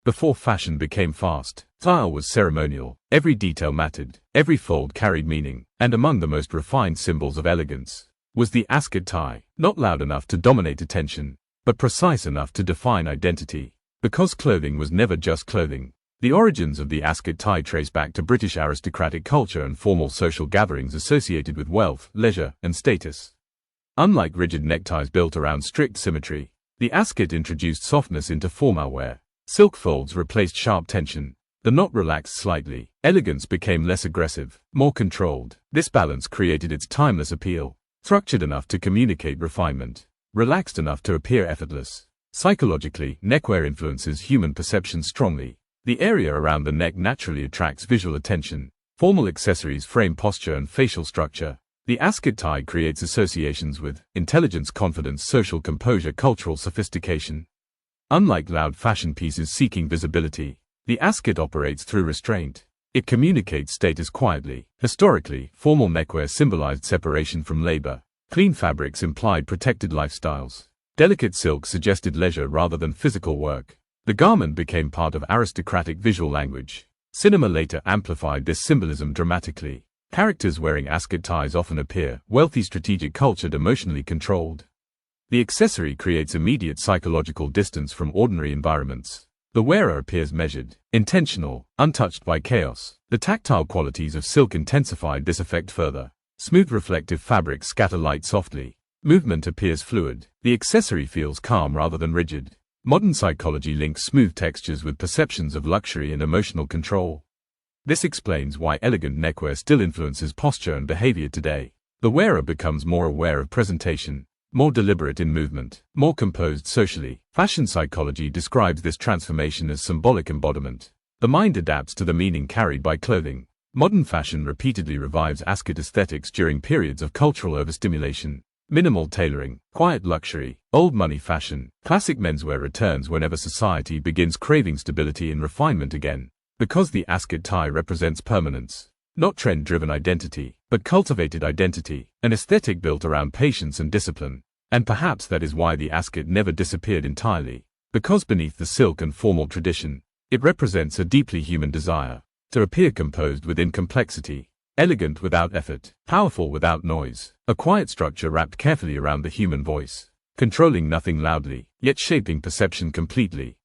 Before fashion became fast, style was ceremonial. Every detail mattered, every fold carried meaning, and among the most refined symbols of elegance was the Ascot tie, not loud enough to dominate attention, but precise enough to define identity. Because clothing was never just clothing, the origins of the Ascot tie trace back to British aristocratic culture and formal social gatherings associated with wealth, leisure, and status. Unlike rigid neckties built around strict symmetry, the Ascot introduced softness into formal wear. Silk folds replaced sharp tension. The knot relaxed slightly. Elegance became less aggressive, more controlled. This balance created its timeless appeal. Structured enough to communicate refinement, relaxed enough to appear effortless. Psychologically, neckwear influences human perception strongly. The area around the neck naturally attracts visual attention. Formal accessories frame posture and facial structure. The Ascot tie creates associations with intelligence, confidence, social composure, cultural sophistication. Unlike loud fashion pieces seeking visibility, the Ascot operates through restraint. It communicates status quietly. Historically, formal neckwear symbolized separation from labor. Clean fabrics implied protected lifestyles. Delicate silk suggested leisure rather than physical work. The garment became part of aristocratic visual language. Cinema later amplified this symbolism dramatically. Characters wearing Ascot ties often appear wealthy, strategic, cultured, emotionally controlled. The accessory creates immediate psychological distance from ordinary environments. The wearer appears measured, intentional, untouched by chaos. The tactile qualities of silk intensified this effect further. Smooth reflective fabrics scatter light softly. Movement appears fluid. The accessory feels calm rather than rigid. Modern psychology links smooth textures with perceptions of luxury and emotional control. This explains why elegant neckwear still influences posture and behavior today. The wearer becomes more aware of presentation, more deliberate in movement, more composed socially. Fashion psychology describes this transformation as symbolic embodiment. The mind adapts to the meaning carried by clothing. Modern fashion repeatedly revives Ascot aesthetics during periods of cultural overstimulation. Minimal tailoring, quiet luxury, old money fashion. Classic menswear returns whenever society begins craving stability and refinement again. Because the Ascot tie represents permanence. Not trend-driven identity, but cultivated identity. An aesthetic built around patience and discipline. And perhaps that is why the Ascot never disappeared entirely. Because beneath the silk and formal tradition, it represents a deeply human desire to appear composed within complexity. Elegant without effort, powerful without noise, a quiet structure wrapped carefully around the human voice, controlling nothing loudly, yet shaping perception completely.